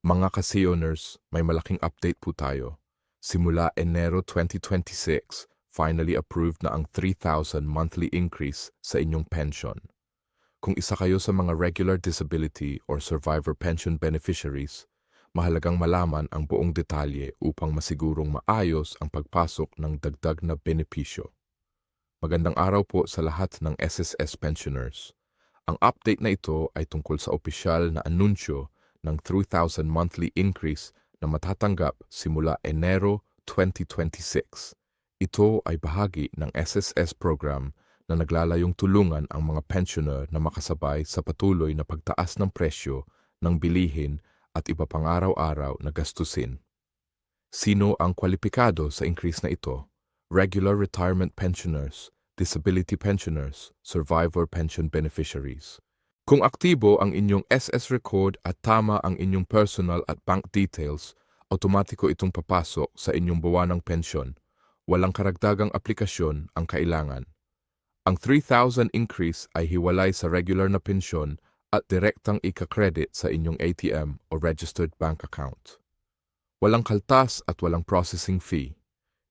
Mga ka-Seoners, may malaking update po tayo. Simula Enero 2026, finally approved na ang 3,000 monthly increase sa inyong pension. Kung isa kayo sa mga regular disability or survivor pension beneficiaries, mahalagang malaman ang buong detalye upang masigurong maayos ang pagpasok ng dagdag na benepisyo. Magandang araw po sa lahat ng SSS pensioners. Ang update na ito ay tungkol sa opisyal na anunsyo ng 3,000 monthly increase na matatanggap simula Enero 2026. Ito ay bahagi ng SSS program na naglalayong tulungan ang mga pensioner na makasabay sa patuloy na pagtaas ng presyo ng bilihin at iba pang araw-araw na gastusin. Sino ang kwalipikado sa increase na ito? Regular retirement pensioners, disability pensioners, survivor pension beneficiaries. Kung aktibo ang inyong SS record at tama ang inyong personal at bank details, automatiko itong papasok sa inyong buwanang pensyon. Walang karagdagang aplikasyon ang kailangan. Ang 3,000 increase ay hiwalay sa regular na pensyon at direktang ika-credit sa inyong ATM o registered bank account. Walang kaltas at walang processing fee.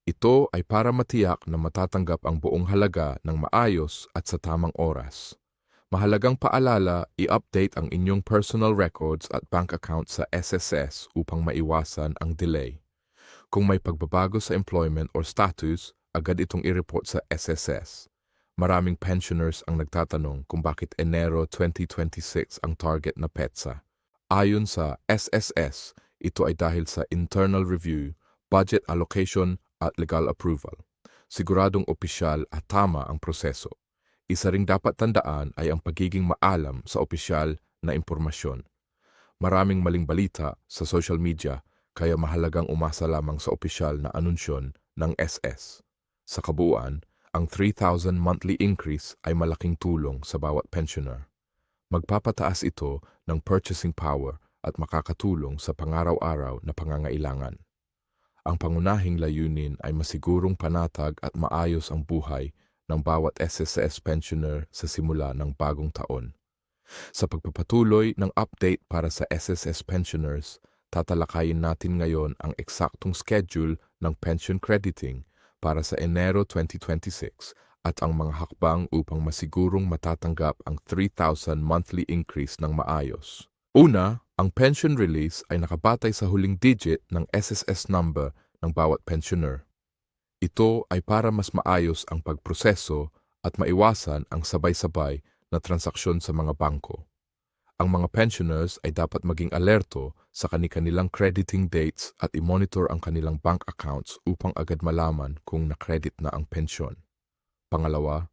Ito ay para matiyak na matatanggap ang buong halaga ng maayos at sa tamang oras. Mahalagang paalala, i-update ang inyong personal records at bank account sa SSS upang maiwasan ang delay. Kung may pagbabago sa employment or status, agad itong i-report sa SSS. Maraming pensioners ang nagtatanong kung bakit Enero 2026 ang target na petsa. Ayon sa SSS, ito ay dahil sa internal review, budget allocation at legal approval. Siguradong opisyal at tama ang proseso. Isa ring dapat tandaan ay ang pagiging maalam sa opisyal na impormasyon. Maraming maling balita sa social media kaya mahalagang umasa lamang sa opisyal na anunsyon ng SS. Sa kabuuan, ang 3,000 monthly increase ay malaking tulong sa bawat pensioner. Magpapataas ito ng purchasing power at makakatulong sa pangaraw-araw na pangangailangan. Ang pangunahing layunin ay masigurong panatag at maayos ang buhay ng bawat SSS pensioner sa simula ng bagong taon. Sa pagpapatuloy ng update para sa SSS pensioners, tatalakayin natin ngayon ang eksaktong schedule ng pension crediting para sa Enero 2026 at ang mga hakbang upang masigurong matatanggap ang 3,000 monthly increase ng maayos. Una, ang pension release ay nakabatay sa huling digit ng SSS number ng bawat pensioner. Ito ay para mas maayos ang pagproseso at maiwasan ang sabay-sabay na transaksyon sa mga bangko. Ang mga pensioners ay dapat maging alerto sa kanilang crediting dates at i-monitor ang kanilang bank accounts upang agad malaman kung na-credit na ang pensyon. Pangalawa,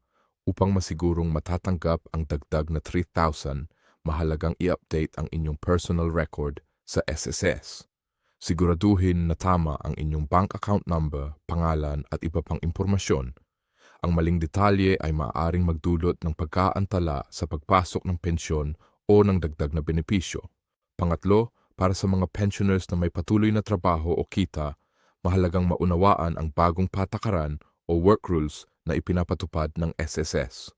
upang masigurong matatanggap ang dagdag na 3,000, mahalagang i-update ang inyong personal record sa SSS. Siguraduhin na tama ang inyong bank account number, pangalan at iba pang impormasyon. Ang maling detalye ay maaaring magdulot ng pagkaantala sa pagpasok ng pensyon o ng dagdag na benepisyo. Pangatlo, para sa mga pensioners na may patuloy na trabaho o kita, mahalagang maunawaan ang bagong patakaran o work rules na ipinapatupad ng SSS.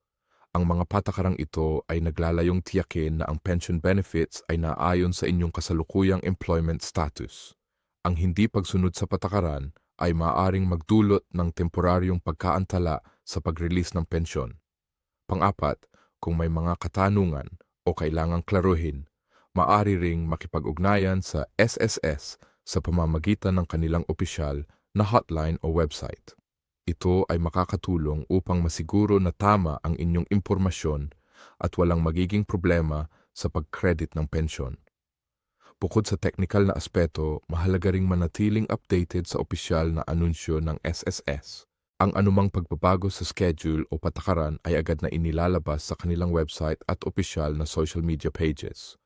Ang mga patakarang ito ay naglalayong tiyakin na ang pension benefits ay naayon sa inyong kasalukuyang employment status. Ang hindi pagsunod sa patakaran ay maaaring magdulot ng temporaryong pagkaantala sa pag-release ng pensyon. Pang-apat, kung may mga katanungan o kailangang klaruhin, maaari ring makipag-ugnayan sa SSS sa pamamagitan ng kanilang opisyal na hotline o website. Ito ay makakatulong upang masiguro na tama ang inyong impormasyon at walang magiging problema sa pag-credit ng pensyon. Bukod sa technical na aspeto, mahalaga ring manatiling updated sa opisyal na anunsyo ng SSS. Ang anumang pagbabago sa schedule o patakaran ay agad na inilalabas sa kanilang website at opisyal na social media pages.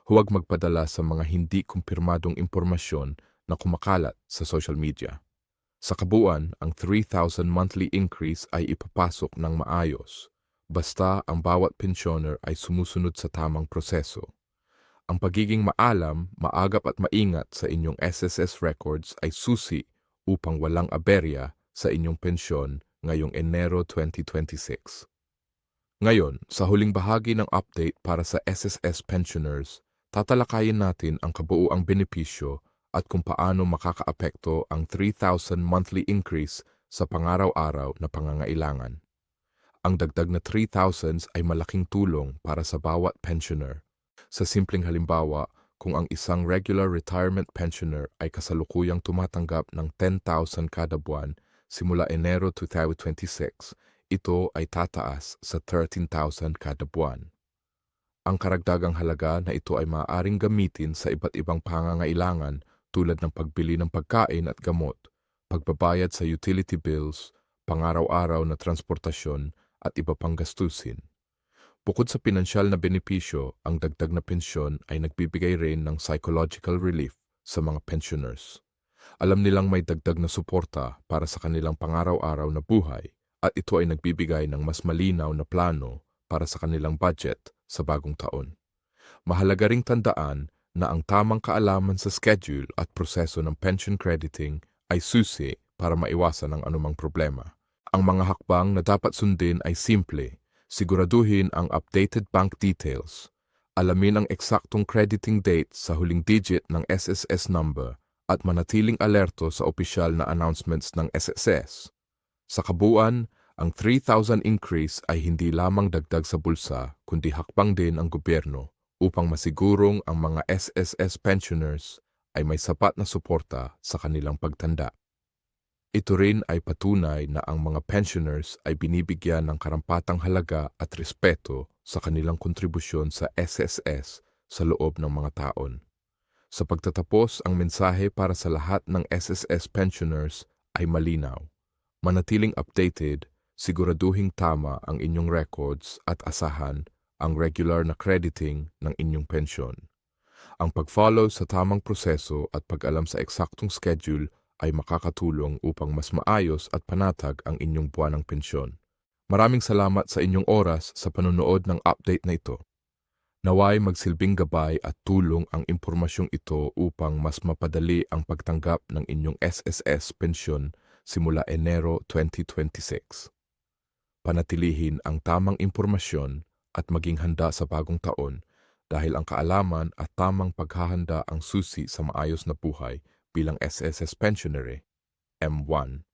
Huwag magpadala sa mga hindi kumpirmadong impormasyon na kumakalat sa social media. Sa kabuuan, ang 3,000 monthly increase ay ipapasok ng maayos, basta ang bawat pensioner ay sumusunod sa tamang proseso. Ang pagiging maalam, maagap at maingat sa inyong SSS records ay susi upang walang aberya sa inyong pensyon ngayong Enero 2026. Ngayon, sa huling bahagi ng update para sa SSS pensioners, Tatalakayin natin ang kabuuang benepisyo at kung paano makakaapekto ang 3,000 monthly increase sa pangaraw-araw na pangangailangan. Ang dagdag na 3,000 ay malaking tulong para sa bawat pensioner. Sa simpleng halimbawa, kung ang isang regular retirement pensioner ay kasalukuyang tumatanggap ng 10,000 kada buwan simula Enero 2026, ito ay tataas sa 13,000 kada buwan. Ang karagdagang halaga na ito ay maaaring gamitin sa iba't ibang pangangailangan tulad ng pagbili ng pagkain at gamot, pagbabayad sa utility bills, pangaraw-araw na transportasyon at iba pang gastusin. Bukod sa pinansyal na benepisyo, ang dagdag na pensyon ay nagbibigay rin ng psychological relief sa mga pensioners. Alam nilang may dagdag na suporta para sa kanilang pangaraw-araw na buhay at ito ay nagbibigay ng mas malinaw na plano para sa kanilang budget sa bagong taon. Mahalaga ring tandaan na ang tamang kaalaman sa schedule at proseso ng pension crediting ay susi para maiwasan ang anumang problema. Ang mga hakbang na dapat sundin ay simple. Siguraduhin ang updated bank details. Alamin ang eksaktong crediting date sa huling digit ng SSS number at manatiling alerto sa opisyal na announcements ng SSS. Sa kabuuan, ang 3,000 increase ay hindi lamang dagdag sa bulsa kundi hakbang din ang gobyerno upang masigurong ang mga SSS pensioners ay may sapat na suporta sa kanilang pagtanda. Ito rin ay patunay na ang mga pensioners ay binibigyan ng karampatang halaga at respeto sa kanilang kontribusyon sa SSS sa loob ng mga taon. Sa pagtatapos, ang mensahe para sa lahat ng SSS pensioners ay malinaw. Manatiling updated, siguraduhing tama ang inyong records at asahan ang regular na crediting ng inyong pensyon. Ang pag-follow sa tamang proseso at pag-alam sa eksaktong schedule ay makakatulong upang mas maayos at panatag ang inyong buwanang pensyon. Maraming salamat sa inyong oras sa panonood ng update na ito. Naway magsilbing gabay at tulong ang impormasyong ito upang mas mapadali ang pagtanggap ng inyong SSS pensyon simula Enero 2026. Panatilihin ang tamang impormasyon at maging handa sa bagong taon dahil ang kaalaman at tamang paghahanda ang susi sa maayos na buhay bilang SSS pensionary. M1